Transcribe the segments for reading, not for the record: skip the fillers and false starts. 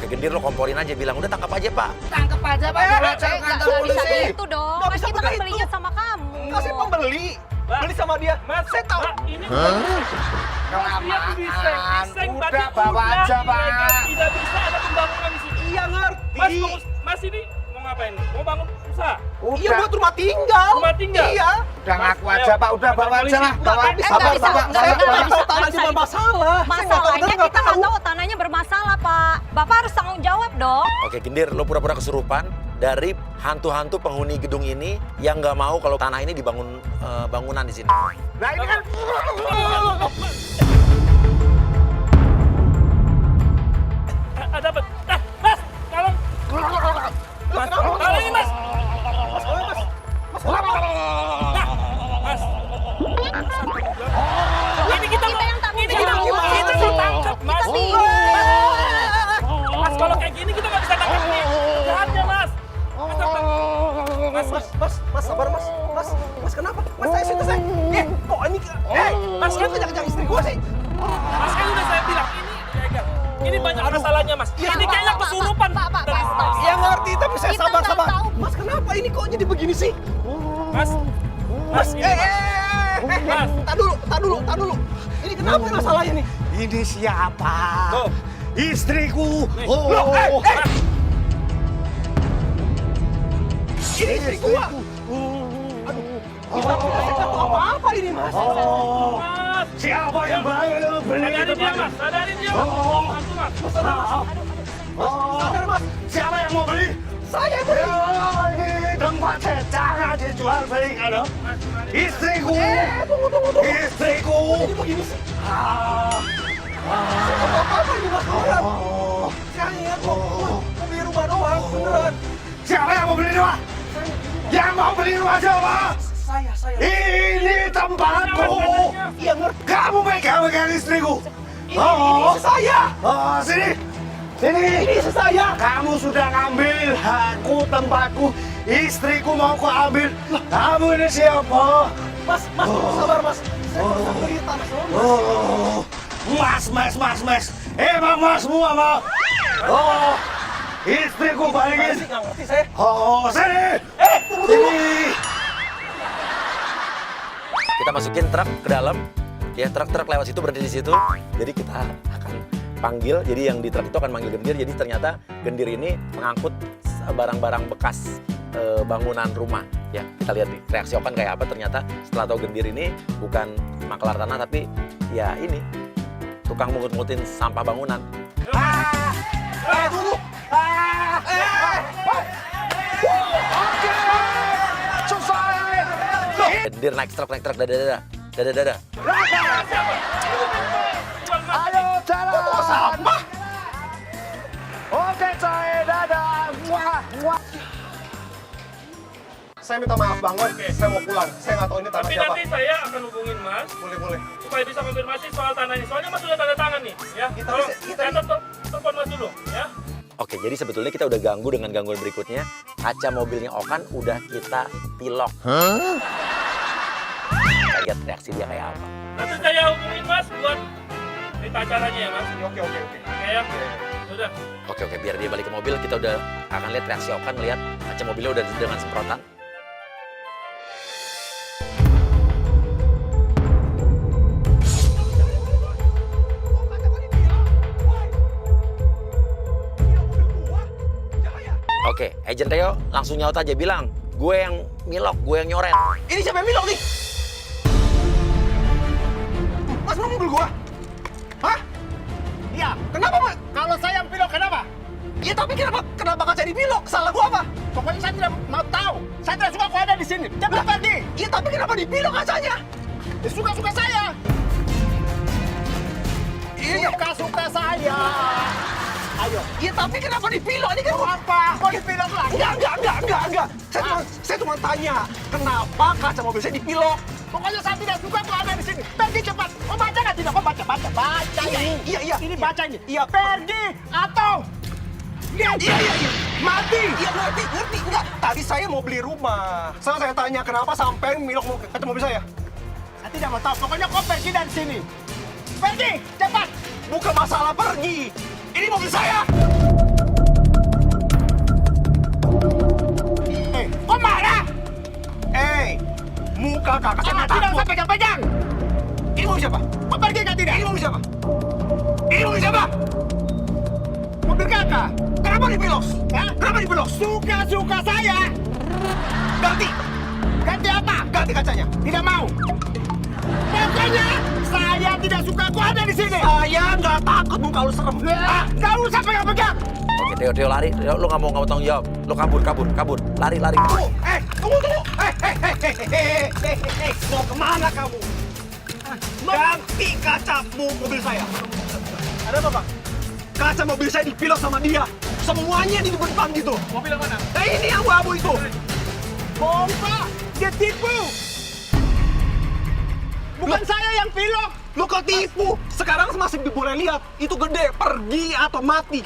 Gendir lo komporin aja, bilang udah tangkap aja Pak. Tangkap aja Pak, Nggak bisa gitu dong. Nggak Kan bisa kita kan begitu. belinya sama kamu. Kasih pembeli. Beli sama dia. Mas, Saya tahu. Pak, ini Kelamaan. Seng, Udah berarti bawa udah aja Pak. ilegal. Tidak bisa ada pembangunan di sini. Iya ngerti. Mas ini mau ngapain? Mau bangun usaha? Iya buat rumah tinggal. Rumah tinggal? Iya. Udah ngaku aja Pak, udah bawa aja lah. Bawa. Tapi nggak sabar bisa, Bapak. nggak Saya bisa. nggak tahu tanah juga masalah. Masalahnya kita nggak tahu tanahnya bermasalah, Pak. Bapak harus tanggung jawab dong. Oke Gendir, lo pura-pura kesurupan dari hantu-hantu penghuni gedung ini yang nggak mau kalau tanah ini dibangun bangunan di sini. Nah ini kan. Ada apa? Mas, tolong. Mas, tolongin Mas. Mas. Ini kita yang tanggung ini kita jawab. kita mau tangkap Mas. Kita bingung. Mas, kalau kayak gini kita nggak bisa tangkap nih. Jahatnya Mas. Mas, sabar Mas. Mas kenapa? Mas saya situ saya. Kok ini? Mas kan kejar-kejar istri gua sih. Mas kan udah saya bilang ini ilegal. Ini banyak masalahnya Mas. Ini kayaknya kesurupan. Pak, stop. Ya ngerti, tapi saya Kita sabar. nggak tahu. Mas kenapa ini kok jadi begini sih? Mas. Mas, ini Mas. Mas. Tak dulu. Ini kenapa masalahnya nih? Ini siapa? Tuh. Istriku. Loh, Mas. Ini istri gua. Kita nggak tahu apa-apa ini Mas. Mas. Siapa yang beli Sadarin dia Mas. Sadarin dia Mas. Bantu Mas. Sadar Mas. Siapa yang mau beli? Saya beli. Ini tempat saya jangan dijual belikan loh. Istriku. Tunggu. Istriku. Jadi begini sih. Ah. Apa ini Mas? Saya kok mau beli rumah doang, beneran. Siapa yang mau beli rumah? Yang mau beli rumah siapa? Saya. Ini tempatku. Iya ngerti. Kamu pegang istriku. Ini istri saya. Oh, sini. Ini istri saya. Kamu sudah ngambil hakku, tempatku. Istriku mau ku ambil. Kamu ini siapa? Mas, sabar Mas. Saya bisa beli tanah sama Mas. Oh, mas. Emang masmu apa? Oh, istriku balikin. Nggak ngerti saya. Oh, sini. Tunggu. Sini. Kita masukin truk ke dalam, ya truk lewat situ berhenti di situ. Jadi kita akan panggil, jadi yang di truk itu akan manggil Gendir. Jadi ternyata Gendir ini mengangkut barang-barang bekas bangunan rumah. Ya kita lihat nih reaksi Okan kayak apa. Ternyata setelah tahu Gendir ini bukan maklar tanah tapi ya ini tukang mungut-mungutin sampah bangunan. Tunggu. Gendir naik truk, dada. Ayo jalan. Sampah. Oke, coy, dadah. Muah. Saya minta maaf banget. Saya mau pulang. Saya nggak tahu ini tanah Tapi siapa. nanti saya akan hubungin Mas Boleh. supaya bisa konfirmasi soal tanah ini. Soalnya Mas sudah tanda tangan nih, ya. Kita- Tolong, kita- saya telepon Mas dulu, ya. Oke, jadi sebetulnya kita udah ganggu dengan gangguan berikutnya. Kaca mobilnya Okan udah kita pilok. Kita lihat reaksi dia kayak apa. Nanti saya hubungin Mas buat berita acaranya ya Mas. Oke. Oke ya. Sudah. Oke, biar dia balik ke mobil, kita udah akan lihat reaksi Okan melihat kaca mobilnya udah dengan semprotan. Oke, Agent Rio langsung nyaut aja bilang, gue yang milok, gue yang nyoret. Ini siapa yang bilang nih? Mas mau mobil gua? Hah? Iya. Kenapa Mas? Kalau saya yang pilok, kenapa? Iya tapi kenapa kaca dipilok? Salah gua apa? Pokoknya saya tidak mau tahu. Saya tidak suka kau ada di sini. Cepat pergi. Iya tapi kenapa dipilok kacanya? Suka-suka saya. Iya. Suka-suka saya. Ayo. Iya tapi kenapa dipilok? Ini kan Mau apa? Kau dipilok lagi? Enggak. Saya cuma tanya, kenapa kaca mobil saya dipilok? Pokoknya saya tidak suka kau ada di sini. Pergi cepat. Kau baca nggak tidak? Kau baca ini. Iya. Ini baca ini. Iya. Pergi atau lihat. Iya. Mati. Iya ngerti. Enggak. Tadi saya mau beli rumah. Saya tanya kenapa sampai milok kaca mobil saya? Saya tidak mau tahu. Pokoknya kau pergi dari sini. Pergi cepat. Bukan masalah pergi. Ini mobil saya. marah? Muka kakak saya Tidak usah pegang-pegang. Ini mobil siapa? Pergi kah tidak? Ini mobil siapa? Ini mobil siapa? Mobil kakak. Kenapa dipilos? Kenapa dipilos? Suka-suka saya. Ganti! Ganti apa? Ganti kacanya! Tidak mau. Pokoknya saya tidak suka kau ada di sini. Saya nggak takut muka lu serem. Gak usah pegang-pegang. Oke, Theo lari. Theo, lu nggak mau tanggung jawab. Lu kabur. Lari. Tunggu! Mau kemana kamu? Ganti kaca mobil saya. Ada apa, Pak? Kaca mobil saya dipilos sama dia. Semuanya di depan gitu. Mobil yang mana? Ini abu-abu itu. Bohong, Pak. Dia tipu. Bukan saya yang pilok. Lu kok tipu? Sekarang masih boleh lihat. Itu gede, pergi atau mati.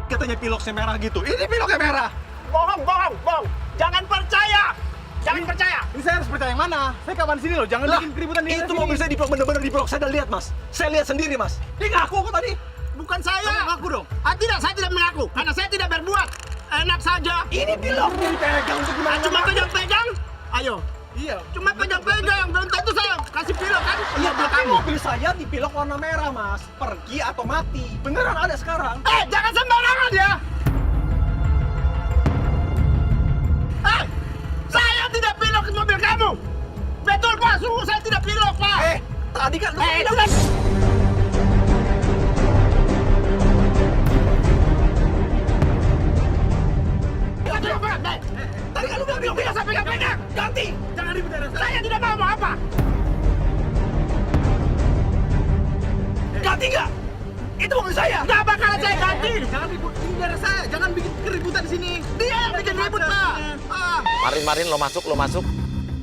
Katanya piloknya merah gitu. Ini piloknya merah. Bohong. Jangan percaya. Jangan percaya. Ini saya harus percaya yang mana? Saya kapan sini loh. Jangan bikin keributan di Itu mobil saya dipelok, bener-bener dipelok. Saya udah lihat, Mas. Saya lihat sendiri, Mas. Dia ngaku kok tadi. Bukan saya. Ngaku dong. Tidak, saya tidak mengaku. Karena saya tidak berbuat. Enak saja. Ini piloknya dipegang untuk gimana? Cuma pegang-pegang. Ayo. Iya. Cuma pegang-pegang. Belum tentu saya kasih pilok kan. Iya, tapi mobil saya dipilok warna merah, Mas. Pergi atau mati. Beneran ada sekarang. Jangan sembarangan ya. Saya tidak pilok mobil kamu. Betul, Pak. Sungguh saya tidak pilok, Pak. Tadi kan lu Itu bilang. kan. Tadi kan lu bilang pilok. Tidak usah pegang-pegang. Ganti. Jangan ribut dengan saya. Saya tidak mau apa. Ganti nggak? Itu mobil saya. Nggak bakalan saya ganti. Jangan ribut. Ini daerah saya. Jangan bikin keributan di sini. Dia yang bikin ribut, Pak. Marin, lo masuk.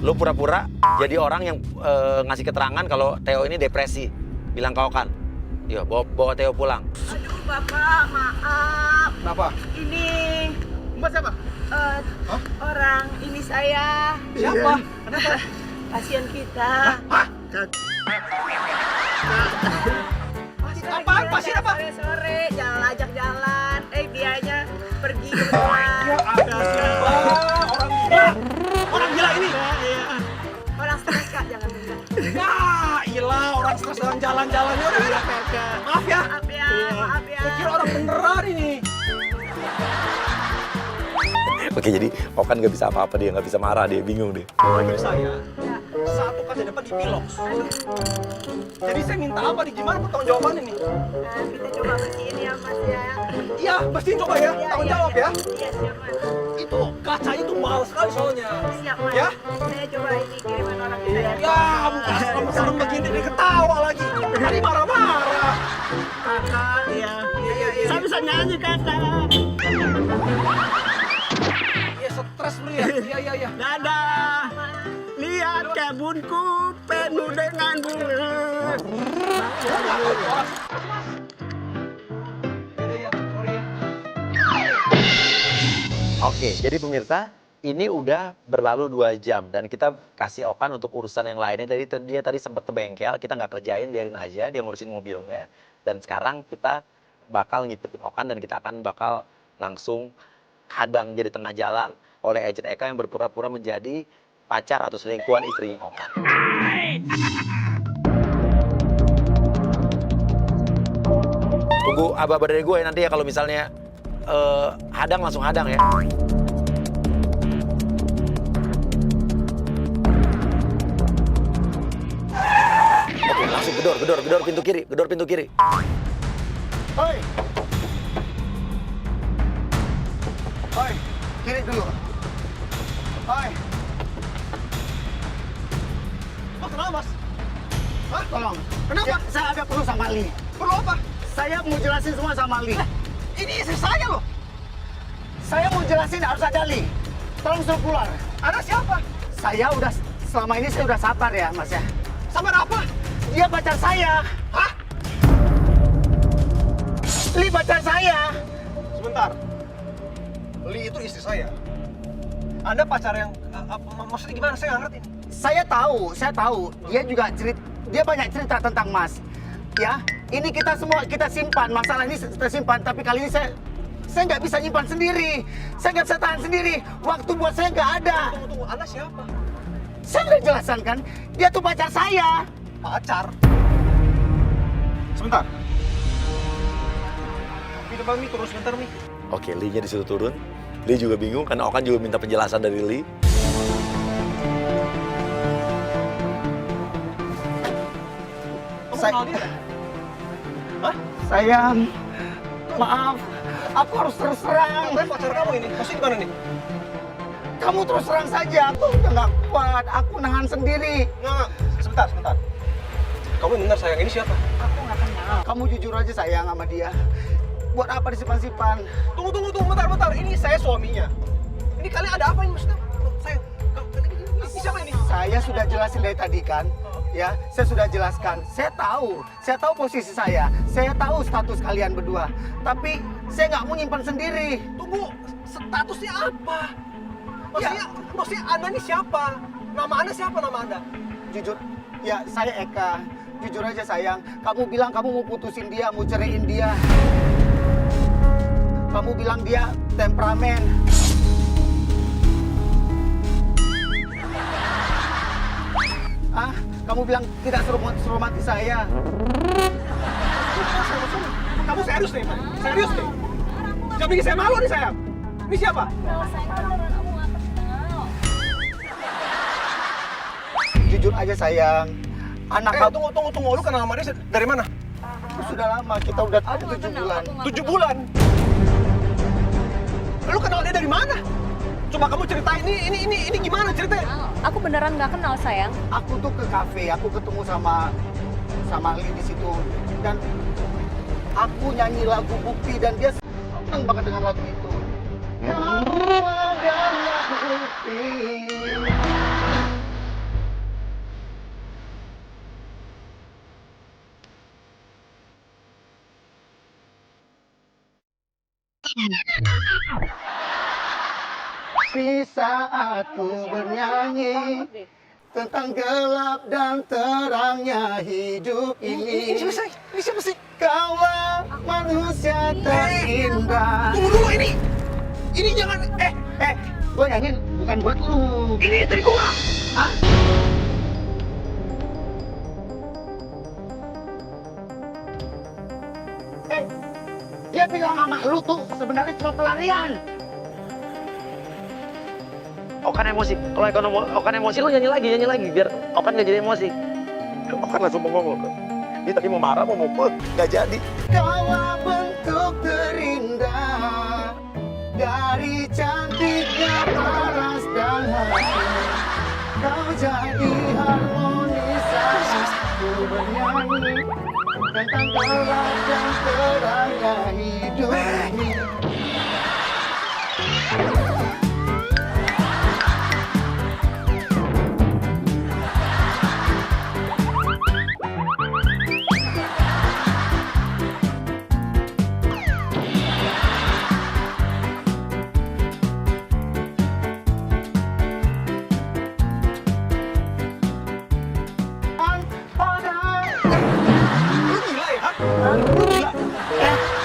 Lo pura-pura jadi orang yang ngasih keterangan kalau Theo ini depresi. Bilang kau kan. Iya, bawa Theo pulang. Aduh Bapak, maaf. Kenapa? Ini Mbak siapa? orang ini saya. Siapa? Kenapa? Pasien kita. Apaan? Pasien apa? Sore-sore ajak jalan. Dianya pergi keluar. Ada siapa? Orang gila. Orang gila ini. Orang stres Kak, jangan buka. Ilah, orang stres dalam jalan-jalan. Ya udah. Maaf ya. Maaf ya, maaf ya. Saya kira orang beneran ini. Oke, jadi Okan nggak bisa apa-apa, dia nggak bisa marah, dia bingung deh. Mobil saya, satu kaca depan dipilok. Jadi saya minta apa nih? Gimana pertanggung jawaban ini? Nah, kita coba bersihin ya Mas ya. Iya, pasti coba ya. Iya, Tanggung iya, jawab iya. ya. Iya, siap Mas. Itu kaca itu mahal sekali soalnya. Siap Mas. Ya? Saya coba ini kiriman orang kita ya. Ya, muka serem begini dia ketawa lagi. Tadi marah-marah. Kakak, iya. Saya bisa nyanyi, Kakak. Iya, stres lu ya. Iya. Dadah. Lihat kebunku penuh dengan bunga. Oke, jadi pemirsa, ini udah berlalu 2 jam dan kita kasih Okan untuk urusan yang lainnya. Jadi dia tadi sempat ke bengkel, kita nggak kerjain, biarin aja dia ngurusin mobilnya. Dan sekarang kita bakal ngikutin Okan dan kita akan bakal langsung hadang jadi tengah jalan oleh agent Eka yang berpura-pura menjadi pacar atau selingkuhan istri Okan. Tunggu aba-aba dari gue nanti ya kalau misalnya hadang langsung hadang ya. Oke, langsung gedor pintu kiri. Hoi. Kiri dulu. Hoi. Mas, kenapa, Mas? Hah? Tolong. Kenapa? Saya ada perlu sama Ali. Perlu apa? Saya mau jelasin semua sama Ali. Ini istri saya loh. Saya mau jelasin harus ada Ali. Tolong suruh keluar. Ada siapa? Saya udah selama ini saya udah sabar ya, Mas ya. Sabar apa? Dia pacar saya. Hah? Li pacar saya. Sebentar. Li itu istri saya. Anda pacar yang maksudnya gimana? Saya nggak ngerti. Saya tahu. Dia banyak cerita tentang Mas. Ya, ini kita semua kita simpan. Masalah ini kita simpan. Tapi kali ini Saya nggak bisa nyimpan sendiri. Saya nggak bisa tahan sendiri. Waktu buat saya nggak ada. Tunggu, Anda siapa? Saya udah jelaskan kan, dia tuh pacar saya. Pacar? Sebentar. Pintu Bang Mi, turun sebentar Mi. Oke, Lee-nya disuruh turun. Lee juga bingung karena Okan juga minta penjelasan dari Lee. Kamu Saya- kenal dia? Hah? Sayang, maaf. Aku harus terus terang. Katanya pacar kamu ini. Maksudnya gimana nih? Kamu terus terang saja. Aku udah nggak kuat. Aku nahan sendiri. Nggak. Sebentar, sebentar. Kamu benar sayang, ini siapa? Aku nggak kenal. Kamu jujur aja sayang sama dia. Buat apa disimpan-simpan? Tunggu, bentar. Ini saya suaminya. Ini kalian ada apa ini maksudnya? Sayang, ini siapa ini? Saya sudah jelasin dari tadi kan. Ya, saya sudah jelaskan. Saya tahu posisi saya tahu status kalian berdua. Tapi saya nggak mau nyimpan sendiri. Tunggu, statusnya apa? Maksudnya Anda ini siapa? Nama Anda siapa nama Anda? Jujur, ya saya Eka. Jujur aja sayang, kamu bilang kamu mau putusin dia, mau ceraiin dia. Kamu bilang dia temperamen. Kamu bilang tidak seromantis saya. Kamu serius nih, Pak? Serius nih? Jangan bikin saya malu nih, sayang. Ini siapa? Jujur aja sayang, anak kamu Tunggu. Lu kenal sama dia dari mana? sudah lama, kita udah 7 bulan. 7 bulan? Lu kenal dia dari mana? Coba kamu ceritain, ini gimana ceritanya? Aku beneran nggak kenal, sayang. Aku tuh ke kafe, aku ketemu sama Lee di situ dan aku nyanyi lagu Bukti dan dia seneng banget dengan lagu itu. Kamu adalah bukti. Di saat ku bernyanyi tentang gelap dan terangnya hidup ini. Ini siapa sih? Kaulah manusia terindah. Tunggu dulu ini. Ini jangan. Gua nyanyiin bukan buat lu. Ini dari gua. Hah? Dia bilang sama lu tuh sebenarnya cuma pelarian. Okan emosi. Kalau Okan emosi, lo nyanyi lagi. Biar Okan nggak jadi emosi. Okan langsung ngomong. Dia tadi mau marah, mau mukul. Nggak jadi. Kaulah bentuk terindah dari cantiknya paras dan hati. Kau jadi harmoni saat ku bernyanyi tentang gelap dan terangnya hidup ini. Lu gila ya? Lu gila.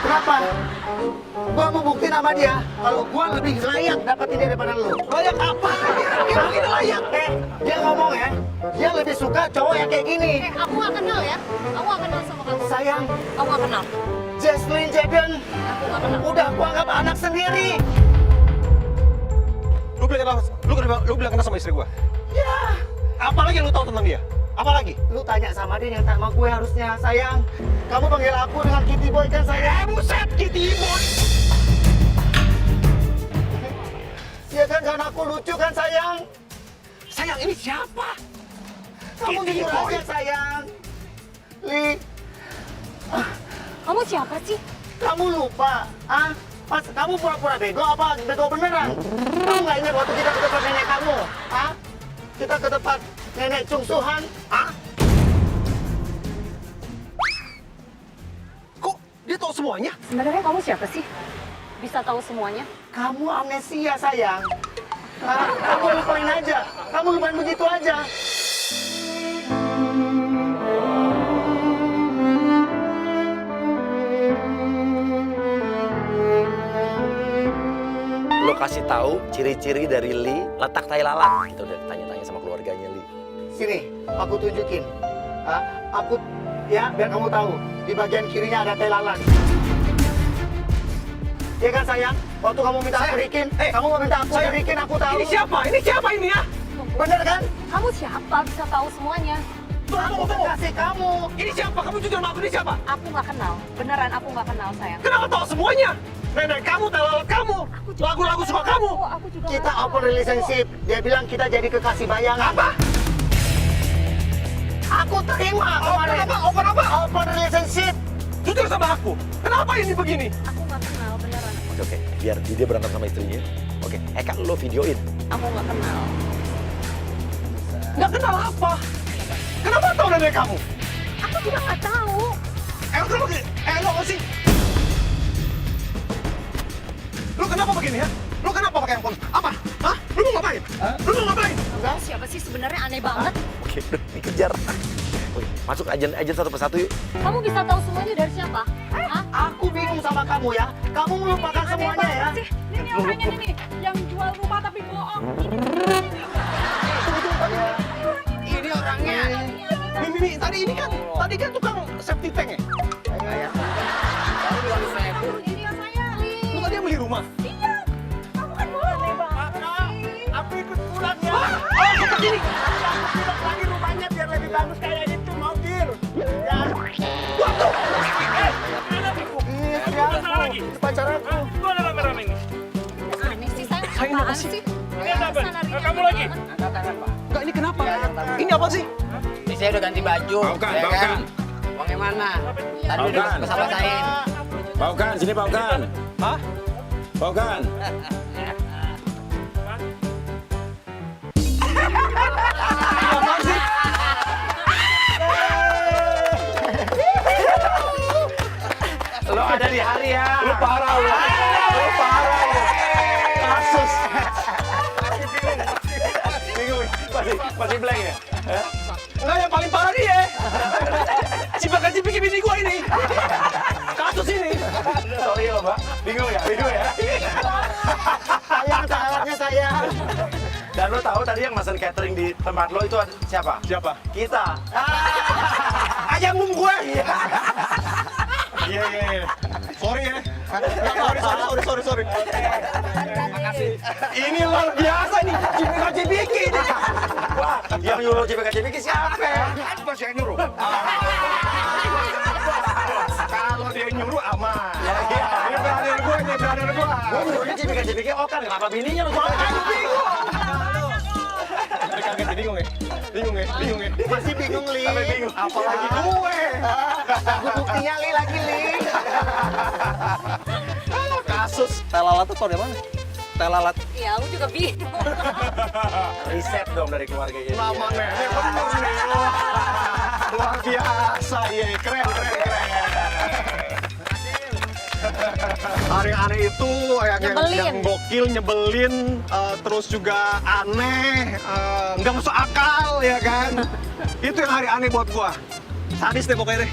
Kenapa? Gua mau buktiin sama dia kalau gua lebih layak dapetin dia daripada lu. Layak apa? Dia begini layak. Dia ngomong ya, dia lebih suka cowok yang kayak gini. Aku nggak kenal ya. Aku nggak kenal sama kamu. Sayang, Aku nggak kenal. Jesslyn Jaden, Aku nggak kenal. udah gua anggap anak sendiri. Lu bilang kenal sama istri gua. Ya, Apalagi lu tahu tentang dia? Apalagi? lu tanya sama dia yang sama gue harusnya. Sayang, kamu panggil aku dengan Kitty Boy kan sayang? Buset, Kitty Boy. Ya kan karena aku lucu kan sayang? Sayang, ini siapa? Kamu Kitty jujur Boy. aja sayang. Li, Kamu siapa sih? kamu lupa? Pas kamu pura-pura bego apa bego beneran? Kamu nggak ingat waktu kita ke tempat nenek kamu? Kita ke tempat nenek Cungsuhan? Kok dia tahu semuanya? Sebenarnya kamu siapa sih? Bisa tahu semuanya? Kamu amnesia sayang. Kamu lupain aja. Kamu lupain begitu aja. kasih tahu ciri-ciri dari Lee letak tai lalat. Kita udah tanya-tanya sama keluarganya Lee. Sini, aku tunjukin. Aku, ya, biar kamu tahu. Di bagian kirinya ada tai lalat. Iya kan sayang? Waktu kamu minta aku bikin, kamu mau minta aku bikin, aku tahu. Ini siapa? Ini siapa ini ya? Bener kan? Kamu siapa bisa tahu semuanya? Aku kasih kamu. Ini siapa? Kamu jujur sama aku, ini siapa? Aku nggak kenal. Beneran aku nggak kenal sayang. Kenapa tahu semuanya? Nenek kamu, lalat kamu, lagu-lagu suka kamu. Aku juga Kita nggak open tahu. relationship. Dia bilang kita jadi kekasih bayangan. Apa? Aku terima Open kemarin. apa? Open apa? Open relationship. Jujur sama aku. Kenapa ini begini? Aku nggak kenal beneran. Oke, biar dia berantem sama istrinya. Oke, Eka lo videoin. Aku nggak kenal. Nggak kenal apa? Kenapa tahu nenek kamu? Aku juga nggak tahu. Kenapa begini? Lo apa sih? Lu kenapa begini ya? Lu kenapa pakai handphone? Apa? Hah? Lu mau ngapain? Lu mau ngapain? Kamu siapa sih sebenarnya aneh banget? Oke, udah dikejar. Oke, masuk aja satu persatu yuk. Kamu bisa tahu semuanya dari siapa? Hah? Aku bingung sama kamu ya. Kamu melupakan Aneh semuanya banget ya. sih. Ini orangnya nih, yang jual rumah tapi bohong. Ini orangnya. Mimi, tadi kan tukang septic tank ya? Ini yang saya, Lu tadi yang beli rumah? Iya. Kamu kan bohong nih, Bang. Aku ikut pulang ya. Oh, seperti ini. Aku bilang lagi rumahnya biar lebih bagus kayak itu mobil. Ya. Waduh. Masalah lagi. Pacar aku. Itu ada rame-rame nih. Aneh sih, saya Saya ini apa apaan sih? sih? Ini ada apa? Sana Rina Kamu aneh lagi? banget. Enggak, ini kenapa? Ini apa sih? Ini saya udah ganti baju. Baukan, ya baukan. kan? Uangnya mana? Tadi udah Baukan. kesabatain. Baukan, sini Baukan. Hah? Baukan. Apaan sih? Lo ada di hari ya. Lu parah lu. Lu parah lu. Kasus. Bingung. Masih blank ya? Enggak, yang paling parah dia. Si bakal bikin bini gua ini. Kasus ini. Sorry lo, Mbak. Bingung ya? Sayang, salatnya sayang. Dan lo tahu tadi yang mesen catering di tempat lo itu siapa? Siapa? Kita. Ayam gue. Iya. Sorry ya. Sorry. Ini luar biasa nih. CPK ini. Wah, yang nyuruh CPK siapa? Apa sih yang nyuruh? Kalau dia nyuruh aman. Ini brother gue. Gue nyuruhnya CPK Okan, kenapa bininya lo soalnya? Kaget, bingung ya. Masih bingung, Li. Sampai bingung. Apalagi gue. Buktinya Li lagi, Li. Kasus telalat tuh tau dari mana? Telalat. Iya, aku juga bingung. Riset dong dari keluarganya. Nama nenek bener nih. Luar biasa, iya. Keren. Hari aneh itu Nyebelin. yang gokil, nyebelin, terus juga aneh, nggak masuk akal ya kan. Itu yang hari aneh buat gua. Sadis deh pokoknya deh.